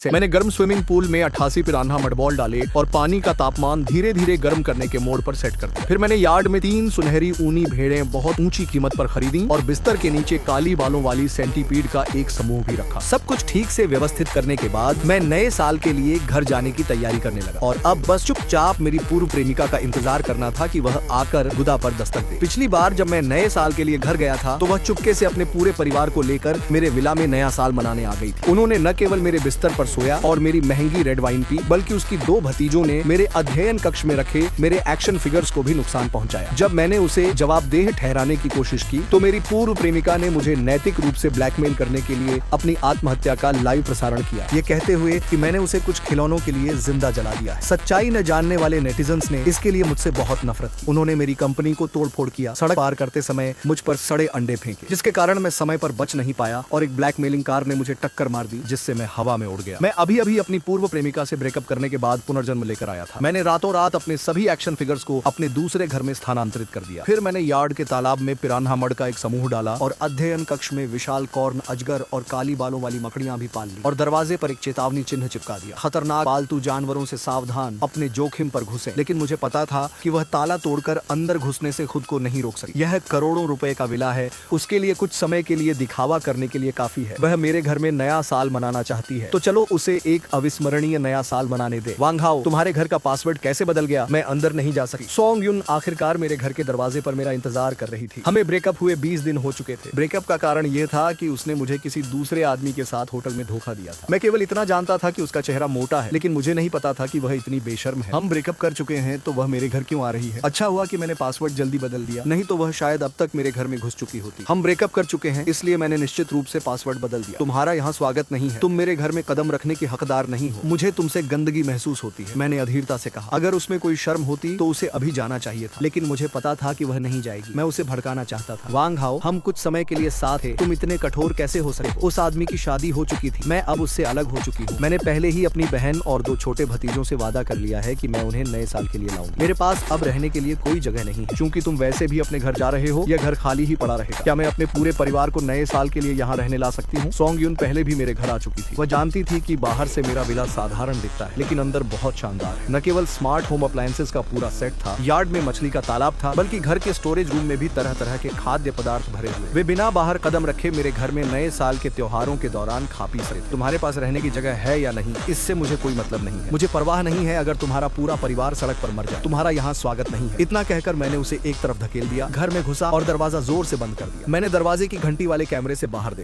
से मैंने गर्म स्विमिंग पूल में 88 पिरान्हा मडबॉल डाले और पानी का तापमान धीरे धीरे गर्म करने के मोड पर सेट कर दिया। फिर मैंने यार्ड में 3 सुनहरी ऊनी भेड़ें बहुत ऊंची कीमत पर खरीदी और बिस्तर के नीचे काली बालों वाली सेंटीपीड का एक समूह भी रखा। सब कुछ ठीक से व्यवस्थित करने के बाद मैं नए साल के लिए घर जाने की तैयारी करने लगा और अब बस चुपचाप मेरी पूर्व प्रेमिका का इंतजार करना था कि वह आकर गुदा पर दस्तक दे। पिछली बार जब मैं नए साल के लिए घर गया था तो वह चुपके से अपने पूरे परिवार को लेकर मेरे विला में नया साल मनाने आ गई थी। उन्होंने न केवल मेरे बिस्तर पर सोया और मेरी महंगी रेड वाइन पी, बल्कि उसकी 2 भतीजों ने मेरे अध्ययन कक्ष में रखे मेरे एक्शन फिगर्स को भी नुकसान पहुंचाया। जब मैंने उसे जवाबदेह ठहराने की कोशिश की तो मेरी पूर्व प्रेमिका ने मुझे नैतिक रूप से ब्लैकमेल करने के लिए अपनी आत्महत्या का लाइव प्रसारण किया, ये कहते हुए कि मैंने उसे कुछ खिलौनों के लिए जिंदा जला दिया है। सच्चाई न जानने वाले नेटिजन्स ने इसके लिए मुझसे बहुत नफरत की। उन्होंने मेरी कंपनी को तोड़फोड़ किया, सड़क पार करते समय मुझ पर सड़े अंडे फेंके, जिसके कारण मैं समय पर बच नहीं पाया और एक ब्लैकमेलिंग कार ने मुझे टक्कर मार दी, जिससे मैं हवा में उड़ गया। मैं अभी अपनी पूर्व प्रेमिका से ब्रेकअप करने के बाद पुनर्जन्म लेकर आया था। मैंने रातों रात अपने सभी एक्शन फिगर्स को अपने दूसरे घर में स्थानांतरित कर दिया। फिर मैंने यार्ड के तालाब में पिरान्हा मड का एक समूह डाला और अध्ययन कक्ष में विशाल कॉर्न अजगर और काली बालों वाली मकड़ियां भी पाल ली और दरवाजे पर एक चेतावनी चिन्ह चिपका दिया। खतरनाक पालतू जानवरों से सावधान, अपने जोखिम पर घुसे। लेकिन मुझे पता था कि वह ताला तोड़कर अंदर घुसने से खुद को नहीं रोक सकी। यह करोड़ों रुपए का विला है, उसके लिए कुछ समय के लिए दिखावा करने के लिए काफी है। वह मेरे घर में नया साल मनाना चाहती है, तो चलो उसे एक अविस्मरणीय नया साल मनाने दे। वांग हाओ, तुम्हारे घर का पासवर्ड कैसे बदल गया? मैं अंदर नहीं जा सकी। सोंग युन आखिरकार मेरे घर के दरवाजे पर मेरा इंतजार कर रही थी। हमें ब्रेकअप हुए 20 दिन हो चुके थे। ब्रेकअप का कारण यह था कि उसने मुझे किसी दूसरे आदमी के साथ होटल में धोखा दिया था। मैं केवल इतना जानता था कि उसका चेहरा मोटा है, लेकिन मुझे नहीं पता था कि वह इतनी बेशर्म है। हम ब्रेकअप कर चुके हैं तो वह मेरे घर क्यों आ रही है? अच्छा हुआ कि मैंने पासवर्ड जल्दी बदल दिया, नहीं तो वह शायद अब तक मेरे घर में घुस चुकी होती। हम ब्रेकअप कर चुके हैं, इसलिए मैंने निश्चित रूप से पासवर्ड बदल दिया। तुम्हारा यहाँ स्वागत नहीं है, तुम मेरे घर में कदम रखने के हकदार नहीं हो। मुझे तुमसे गंदगी महसूस होती है, मैंने अधीरता से कहा। अगर उसमें कोई शर्म होती तो उसे अभी जाना चाहिए था, लेकिन मुझे पता था कि वह नहीं जाएगी। मैं उसे भड़काना चाहता था। वांग हाओ, हम कुछ समय के लिए साथ थे, तुम इतने कठोर कैसे हो सके? उस आदमी की शादी हो चुकी थी, मैं अब उससे अलग हो चुकी हूँ। मैंने पहले ही अपनी बहन और 2 छोटे भतीजों से वादा कर लिया है कि मैं उन्हें नए साल के लिए लाऊंगी। मेरे पास अब रहने के लिए कोई जगह नहीं है। चूंकि तुम वैसे भी अपने घर जा रहे हो, यह घर खाली ही पड़ा रहेगा। क्या मैं अपने पूरे परिवार को नए साल के लिए यहाँ रहने ला सकती हूँ? सोंग युन पहले भी मेरे घर आ चुकी थी। वह जानती थी कि बाहर से मेरा विला साधारण दिखता है, लेकिन अंदर बहुत शानदार है। न केवल स्मार्ट होम अप्लायंसेस का पूरा सेट था, यार्ड में मछली का तालाब था, बल्कि घर के स्टोरेज रूम में भी तरह तरह के खाद्य पदार्थ भरे हुए। वे बिना बाहर कदम रखे मेरे घर में नए साल के त्योहारों के दौरान खा पी सकते। तुम्हारे पास रहने की जगह है या नहीं, इससे मुझे कोई मतलब नहीं है। मुझे परवाह नहीं है अगर तुम्हारा पूरा परिवार सड़क पर मर जाए, तुम्हारा यहाँ स्वागत नहीं है। इतना कहकर मैंने उसे एक तरफ धकेल दिया, घर में घुसा और दरवाजा जोर से बंद कर दिया। मैंने दरवाजे की घंटी वाले कैमरे से बाहर देखा।